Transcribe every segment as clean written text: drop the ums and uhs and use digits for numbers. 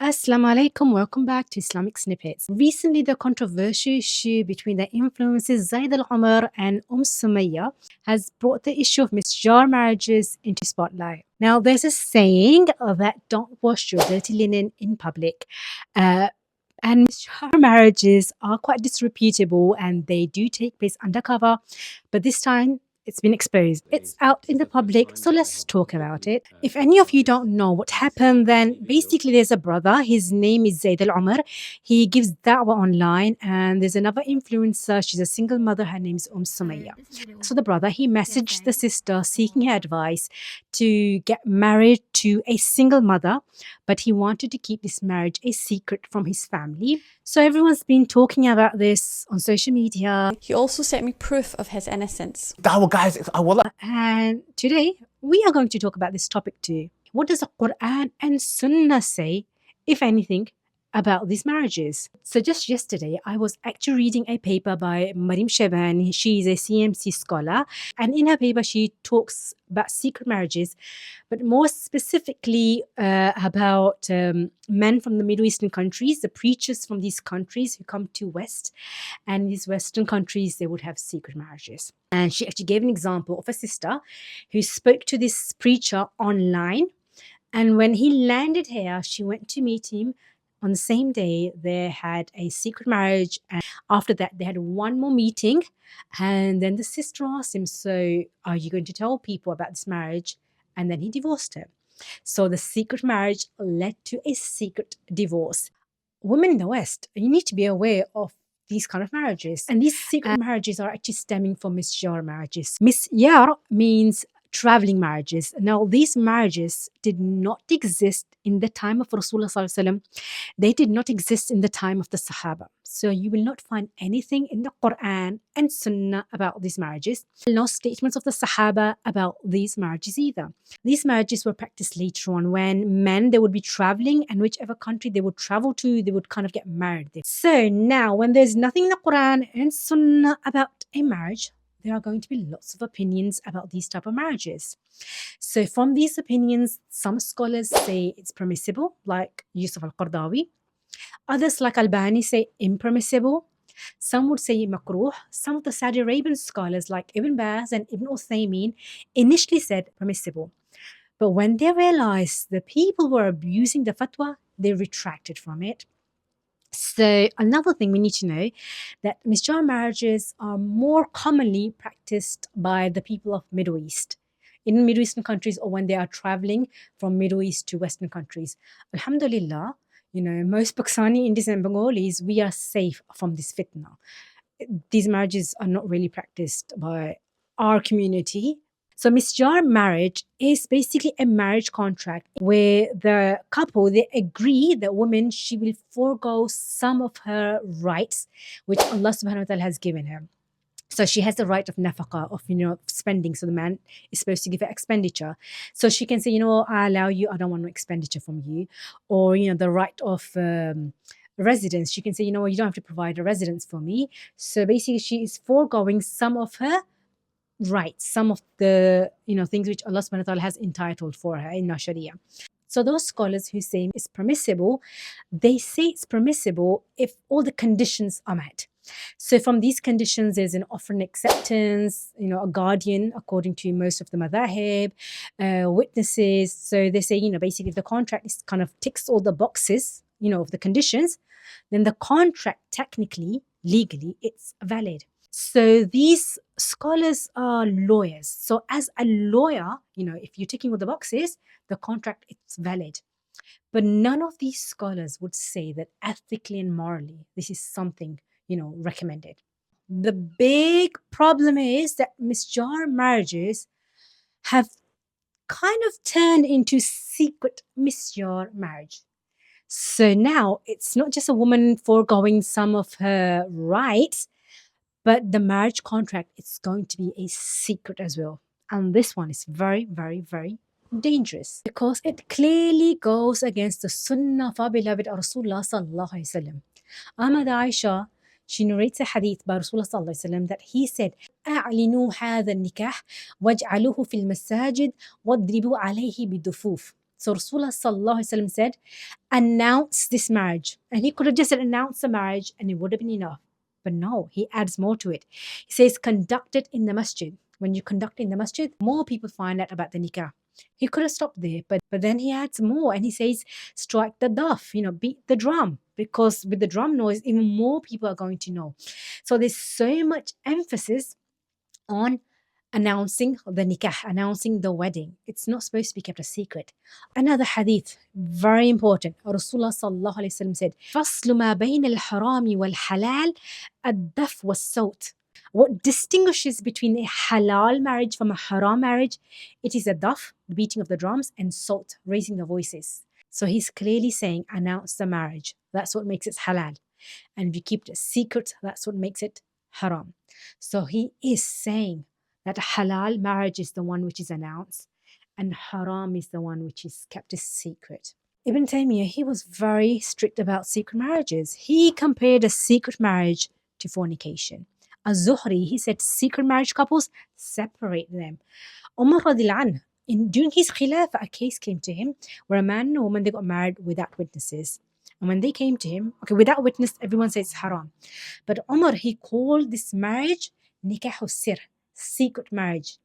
Assalamu alaikum, welcome back to Islamic Snippets. Recently, the controversial issue between the influencers Zaid al-Omar and Summaya has brought the issue of Misyar marriages into spotlight. Now, there's a saying that don't wash your dirty linen in public. And Misyar marriages are quite disreputable and they do take place undercover, but this time it's been exposed. It's out in the public, so let's talk about it. If any of you don't know what happened, then basically there's a brother. His name is Zaid al-Umar. He gives da'wah online, and there's another influencer. She's a single mother. Her name's Summaya. So the brother, he messaged the sister seeking her advice to get married to a single mother, but he wanted to keep this marriage a secret from his family. So everyone's been talking about this on social media. He also sent me proof of his innocence. And today we are going to talk about this topic too. What does the Quran and Sunnah say, if anything, about these marriages? So just yesterday, I was actually reading a paper by Marim Sheban. She is a CMC scholar. And in her paper, she talks about secret marriages, but more specifically about men from the Middle Eastern countries, the preachers from these countries who come to West. And these Western countries, they would have secret marriages. And she actually gave an example of a sister who spoke to this preacher online. And when he landed here, she went to meet him. On the same day, they had a secret marriage. And after that, they had one more meeting. And then the sister asked him, so are you going to tell people about this marriage? And then he divorced her. So the secret marriage led to a secret divorce. Women in the West, you need to be aware of these kind of marriages. And these secret marriages are actually stemming from misyar marriages. Misyar means traveling marriages. Now, these marriages did not exist in the time of Rasulullah. They did not exist in the time of the Sahaba. So you will not find anything in the Quran and Sunnah about these marriages. No statements of the Sahaba about these marriages either. These marriages were practiced later on when men, they would be traveling, and whichever country they would travel to, they would kind of get married there. So now when there's nothing in the Quran and Sunnah about a marriage, there are going to be lots of opinions about these type of marriages. So from these opinions, some scholars say it's permissible, like Yusuf al-Qardawi. Others, like Albani, say impermissible. Some would say makruh. Some of the Saudi Arabian scholars, like Ibn Baz and Ibn Uthaymeen, initially said permissible. But when they realized the people were abusing the fatwa, they retracted from it. So another thing we need to know, that misyar marriages are more commonly practiced by the people of Middle East, in Middle Eastern countries, or when they are traveling from Middle East to Western countries. Alhamdulillah, most Pakistani, Indians and Bengalis, we are safe from this fitna. These marriages are not really practiced by our community. So misyar marriage is basically a marriage contract where the couple, they agree that woman, she will forego some of her rights, which Allah subhanahu wa ta'ala has given her. So she has the right of nafaqah, of, spending. So the man is supposed to give her expenditure. So she can say, I allow you, I don't want no expenditure from you. Or, the right of residence. She can say, you don't have to provide a residence for me. So basically she is foregoing some of her rights, some of the things which Allah subhanahu wa ta'ala has entitled for her in our Sharia. So those scholars who say it's permissible, they say it's permissible if all the conditions are met. So from these conditions, there's an offer and acceptance, a guardian according to most of the madhahib, witnesses. So they say, basically if the contract is kind of ticks all the boxes, of the conditions, then the contract technically, legally, it's valid. So these scholars are lawyers. So as a lawyer, if you're ticking all the boxes, the contract is valid. But none of these scholars would say that ethically and morally, this is something, recommended. The big problem is that misyar marriages have kind of turned into secret misyar marriage. So now it's not just a woman foregoing some of her rights, but the marriage contract, it's going to be a secret as well. And this one is very, very, very dangerous because it clearly goes against the sunnah of our beloved Rasulullah sallallahu alaihi wasallam. Ahmad Aisha, she narrates a hadith by Rasulullah sallallahu alaihi wasallam that he said, أعلنوا هذا النكاح واجعلوه في المساجد واضربوا عليه بدفوف. So Rasulullah sallallahu alaihi wasallam said, announce this marriage. And he could have just said, announce the marriage and it would have been enough. But no, he adds more to it. He says, conduct it in the masjid. When you conduct it in the masjid, more people find out about the nikah. He could have stopped there, but then he adds more and he says, strike the duff, beat the drum. Because with the drum noise, even more people are going to know. So there's so much emphasis on announcing the nikah, announcing the wedding. It's not supposed to be kept a secret. Another hadith, very important. Rasulullah sallallahu alaihi wasallam said, "Faslu ma bayn al-haram wal-halal ad-daf was-sawt." What distinguishes between a halal marriage from a haram marriage? It is a daf, the beating of the drums, and salt, raising the voices. So he's clearly saying, announce the marriage. That's what makes it halal. And if you keep it a secret, that's what makes it haram. So he is saying that a halal marriage is the one which is announced and haram is the one which is kept a secret. Ibn Taymiyyah, he was very strict about secret marriages. He compared a secret marriage to fornication. Az-Zuhri, he said secret marriage couples, separate them. Omar radiallahu anhu, during his khilafah, a case came to him where a man and a woman, they got married without witnesses. And when they came to him, okay, without witness, everyone says it's haram. But Omar, he called this marriage nikahu sir, secret marriage.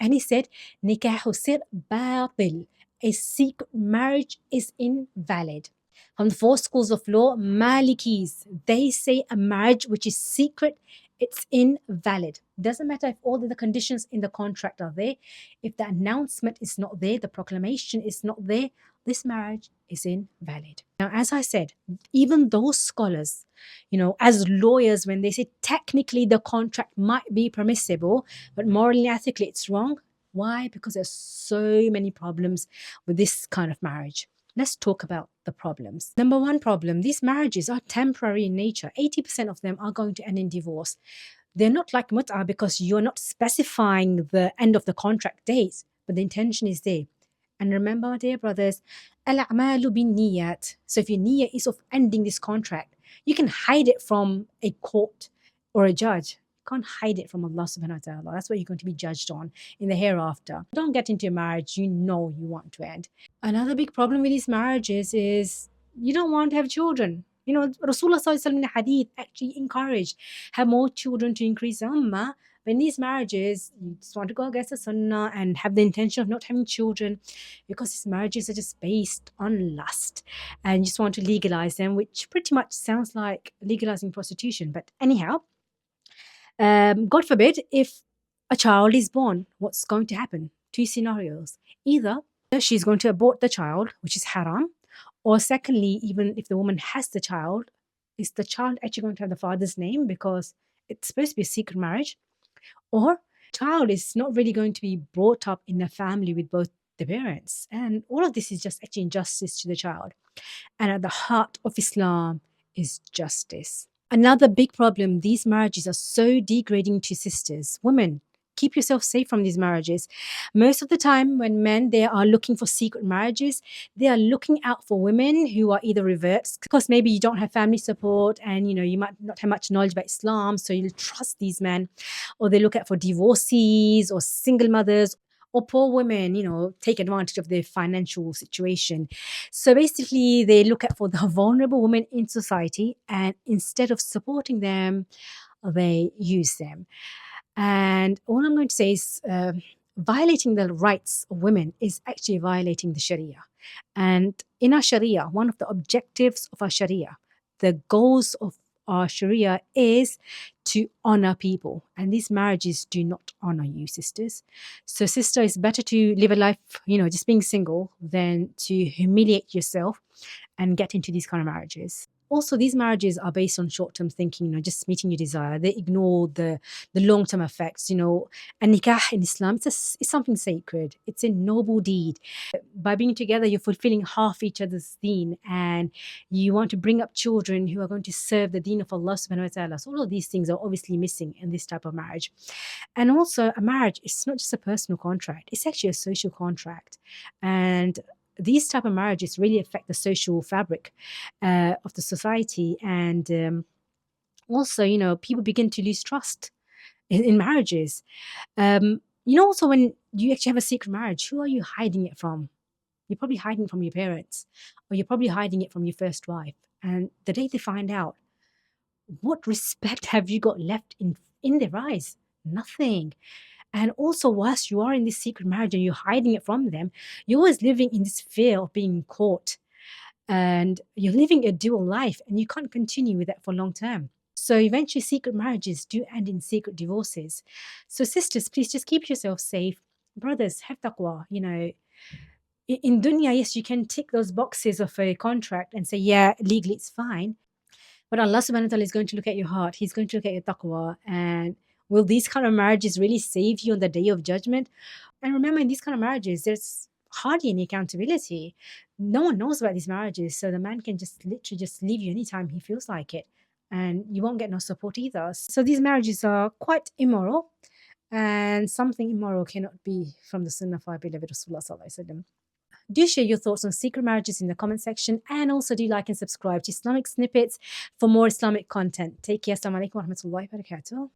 And he said, nikahu sir batil, a secret marriage is invalid. From the four schools of law, Malikis, they say a marriage which is secret, it's invalid. Doesn't matter if all of the conditions in the contract are there. If the announcement is not there, the proclamation is not there, this marriage is invalid. Now, as I said, even those scholars, as lawyers, when they say technically the contract might be permissible, but morally, ethically, it's wrong. Why? Because there's so many problems with this kind of marriage. Let's talk about the problems. Number one problem, these marriages are temporary in nature. 80% of them are going to end in divorce. They're not like mut'ah because you're not specifying the end of the contract dates, but the intention is there. And remember, dear brothers, al-a'malu bin-niyat. So if your niyyah is of ending this contract, you can hide it from a court or a judge. You can't hide it from Allah subhanahu wa ta'ala. That's what you're going to be judged on in the hereafter. Don't get into a marriage you know you want to end. Another big problem with these marriages is you don't want to have children. Rasulullah sallallahu in the hadith actually encouraged have more children to increase the ummah. But in these marriages, you just want to go against the sunnah and have the intention of not having children because these marriages are just based on lust and you just want to legalize them, which pretty much sounds like legalizing prostitution. But anyhow, God forbid, if a child is born, what's going to happen? Two scenarios. Either she's going to abort the child, which is haram, or secondly, even if the woman has the child, is the child actually going to have the father's name because it's supposed to be a secret marriage? Or child is not really going to be brought up in a family with both the parents. And all of this is just actually injustice to the child. And at the heart of Islam is justice. Another big problem, these marriages are so degrading to sisters. Women, keep yourself safe from these marriages. Most of the time when men, they are looking for secret marriages, they are looking out for women who are either reverts, because maybe you don't have family support and you might not have much knowledge about Islam, so you'll trust these men. Or they look out for divorcees or single mothers or poor women, take advantage of their financial situation. So basically, they look at for the vulnerable women in society, and instead of supporting them, they use them. And all I'm going to say is violating the rights of women is actually violating the Sharia. And in our Sharia, one of the objectives of our Sharia, the goals of our Sharia is to honor people. And these marriages do not honor you, sisters. So, sister, it's better to live a life, just being single than to humiliate yourself and get into these kind of marriages. Also, these marriages are based on short-term thinking, just meeting your desire. They ignore the long-term effects, And nikah in Islam, it's something sacred. It's a noble deed. By being together, you're fulfilling half each other's deen, and you want to bring up children who are going to serve the deen of Allah subhanahu wa ta'ala. So all of these things are obviously missing in this type of marriage. And also, a marriage, it's not just a personal contract. It's actually a social contract. And these type of marriages really affect the social fabric of the society, and also, people begin to lose trust in marriages. Also, when you actually have a secret marriage, who are you hiding it from? You're probably hiding it from your parents, or you're probably hiding it from your first wife. And the day they find out, what respect have you got left in their eyes? Nothing. And also, whilst you are in this secret marriage and you're hiding it from them, you're always living in this fear of being caught. And you're living a dual life, and you can't continue with that for long term. So eventually, secret marriages do end in secret divorces. So, sisters, please just keep yourself safe. Brothers, have taqwa. In dunya, yes, you can tick those boxes of a contract and say, yeah, legally it's fine. But Allah subhanahu wa ta'ala is going to look at your heart. He's going to look at your taqwa. And will these kind of marriages really save you on the day of judgment? And remember, in these kind of marriages, there's hardly any accountability. No one knows about these marriages. So the man can just literally just leave you anytime he feels like it. And you won't get no support either. So these marriages are quite immoral. And something immoral cannot be from the sunnah of our beloved Rasulullah sallallahu alaihi wasallam. Do share your thoughts on secret marriages in the comment section, and also do like and subscribe to Islamic Snippets for more Islamic content. Take care. Assalamu alaikum wa rahmatullahi wa barakatuh.